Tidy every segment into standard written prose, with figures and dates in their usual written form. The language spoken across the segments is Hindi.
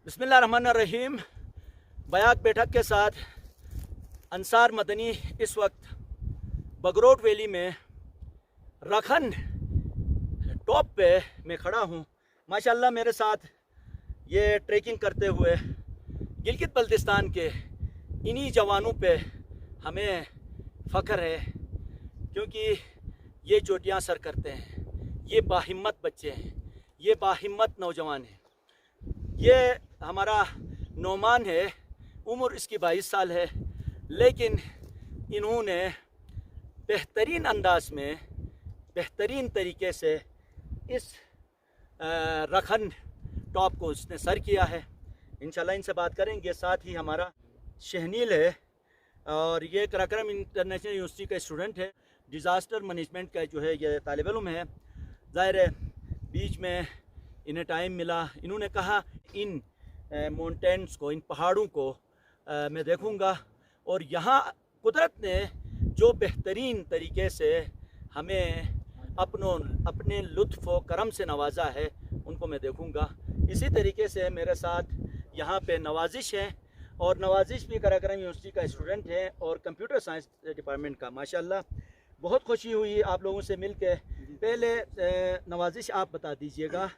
बिस्मिल्लाहिर्रहमानिर्रहीम। बयाक बैठक के साथ अंसार मदनी इस वक्त बगरोट वैली में रखन टॉप पे मैं खड़ा हूँ। माशाल्लाह मेरे साथ ये ट्रैकिंग करते हुए गिलगित बल्तिस्तान के इन्हीं जवानों पे हमें फ़ख्र है, क्योंकि ये चोटियाँ सर करते हैं, ये बाहिम्मत बच्चे हैं, ये बाहिम्मत नौजवान हैं। ये हमारा नौमान है, उम्र इसकी 22 साल है, लेकिन इन्होंने बेहतरीन अंदाज में बेहतरीन तरीके से इस रखन टॉप को उसने सर किया है। इंशाल्लाह इनसे बात करेंगे। साथ ही हमारा शहनील है और ये कराक्रम इंटरनेशनल यूनिवर्सिटी का स्टूडेंट है, डिज़ास्टर मैनेजमेंट का जो है ये तालिब इल्म है। ज़ाहिर है बीच में इन्हें टाइम मिला, इन्होंने कहा इन माउंटेन्स को, इन पहाड़ों को मैं देखूंगा, और यहाँ कुदरत ने जो बेहतरीन तरीके से हमें अपने लुत्फ़ व करम से नवाजा है उनको मैं देखूंगा। इसी तरीके से मेरे साथ यहाँ पे नवाजिश है, और नवाजिश भी कराक्रम यूनिवर्सिटी का स्टूडेंट है और कंप्यूटर साइंस डिपार्टमेंट का। माशाल्लाह बहुत खुशी हुई आप लोगों से मिल के। पहले नवाजिश आप बता दीजिएगा,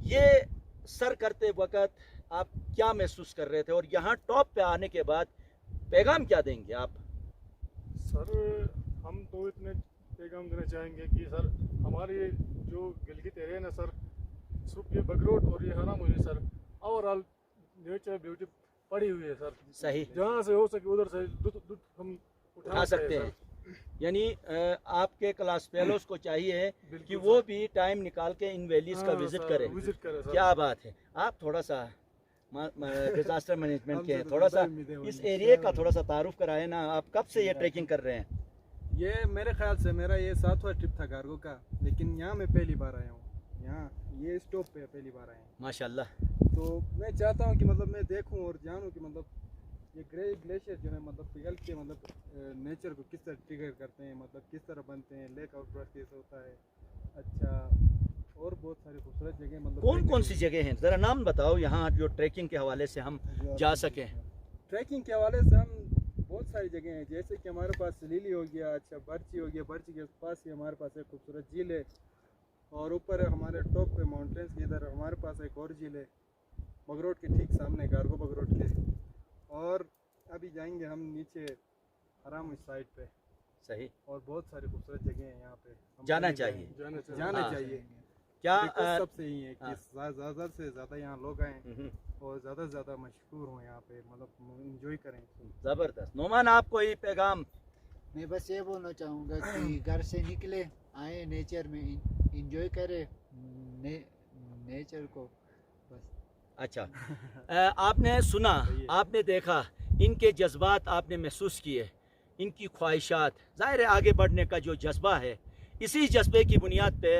ये सर करते वक्त आप क्या महसूस कर रहे थे, और यहाँ टॉप पे आने के बाद पैगाम क्या देंगे आप? सर हम तो इतने पैगाम देना चाहेंगे कि सर हमारे जो गिलगित एरिया ना सर, सिर्फ ये बगरोट और ये हराम हुई सर, ओवरऑल नेचर ब्यूटी पड़ी हुई है सर। सही, जहाँ से हो सके उधर से लुत्फ हम उठा सकते हैं। यानी आपके क्लास फेलोज को चाहिए कि वो भी टाइम निकाल के इन वैलीज का विजिट करें। क्या बात है। आप थोड़ा सा डिजास्टर मैनेजमेंट के हैं, थोड़ा सा इस एरिया का थोड़ा सा तारुफ कराए ना। आप कब से ये ट्रैकिंग कर रहे हैं? ये मेरे ख्याल से मेरा ये 7वां ट्रिप था कार्गो का, लेकिन यहाँ मैं पहली बार आया हूँ। यहाँ ये स्टॉप पे पहली बार आया हूँ माशाल्लाह। तो मैं चाहता हूँ कि मतलब मैं देखूँ और जानूँ कि मतलब ये ग्लेशियर जो है मतलब पिघल के मतलब नेचर को किस तरह ट्रिगर करते हैं, मतलब किस तरह बनते हैं, लेक आउटब्रश कैसे होता है। अच्छा, और बहुत सारी खूबसूरत जगह मतलब कौन कौन सी जगह हैं, ज़रा नाम बताओ यहाँ जो ट्रैकिंग के हवाले से हम जा सकें। ट्रैकिंग के हवाले से हम बहुत सारी जगह हैं, जैसे कि हमारे पास सलीली हो गया, अच्छा बर्ची हो गया, बर्ची के पास ही हमारे पास एक खूबसूरत झील है, और ऊपर हमारे टॉप पे माउंटेन्स के इधर हमारे पास एक और झील है बगरोट के ठीक सामने, कार्गो बगरोट के। और अभी जाएंगे हम नीचे हराम साइड पे। सही, और बहुत सारी खूबसूरत जगह हैं यहाँ पे, जाना चाहिए। जाना चाहिए। क्या सबसे ही है कि ज़्यादा से ज़्यादा यहाँ लोग आएँ और ज़्यादा से ज़्यादा मशहूर हों यहाँ पे, मतलब इंजॉय करें। ज़बरदस्त। नोमान आप कोई पैगाम? मैं बस ये बोलना चाहूँगा कि घर से निकले, आए नेचर में इंजॉय करें नेचर को, बस। अच्छा आपने सुना, आपने देखा, इनके जज्बात आपने महसूस किए, इनकी ख्वाहिशात। ज़ाहिर है आगे बढ़ने का जो जज्बा है, इसी जज्बे की बुनियाद पे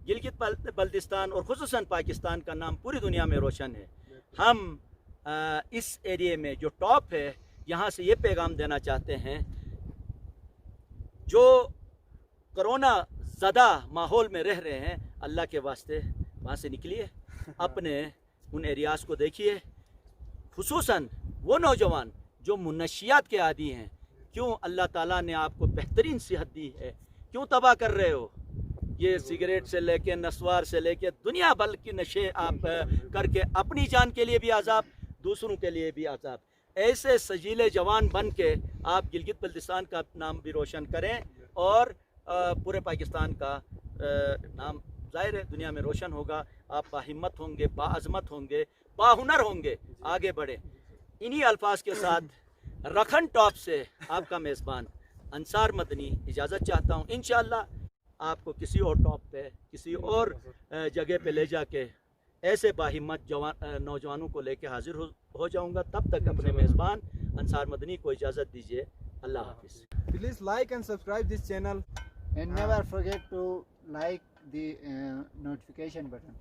गिलगित बल्तिस्तान और खुसूसन पाकिस्तान का नाम पूरी दुनिया में रोशन है। हम इस एरिया में जो टॉप है, यहाँ से ये पैगाम देना चाहते हैं, जो कोरोना ज़दा माहौल में रह रहे हैं, अल्लाह के वास्ते वहाँ से निकलिए, अपने उन एरियाज़ को देखिए, खुसूसन वो नौजवान जो मुनशियात के आदी हैं। क्यों अल्लाह ताला ने आपको बेहतरीन सेहत दी है, क्यों तबाह कर रहे हो? ये सिगरेट से लेके नस्वार से लेके दुनिया भर की नशे आप करके अपनी जान के लिए भी आज़ाब, दूसरों के लिए भी आज़ाब। ऐसे सजीले जवान बन के आप गिलगित बल्तिस्तान का नाम भी रोशन करें, और पूरे पाकिस्तान का नाम ज़ाहिर है दुनिया में रोशन होगा। आप बाहिम्मत होंगे, बाअज़मत होंगे, बाहुनर होंगे, आगे बढ़े। इन्हीं अल्फाज के साथ रखन टॉप से आपका मेज़बान अंसार मदनी इजाज़त चाहता हूँ। इंशाअल्लाह आपको किसी और टॉप पे, किसी और जगह पे ले जाके ऐसे बाहिम्मत नौजवानों को लेके हाजिर हो जाऊँगा। तब तक अपने मेज़बान अंसार मदनी को इजाज़त दीजिए। अल्लाह हाफिज़। Please like and subscribe this channel And never forget to like the notification button.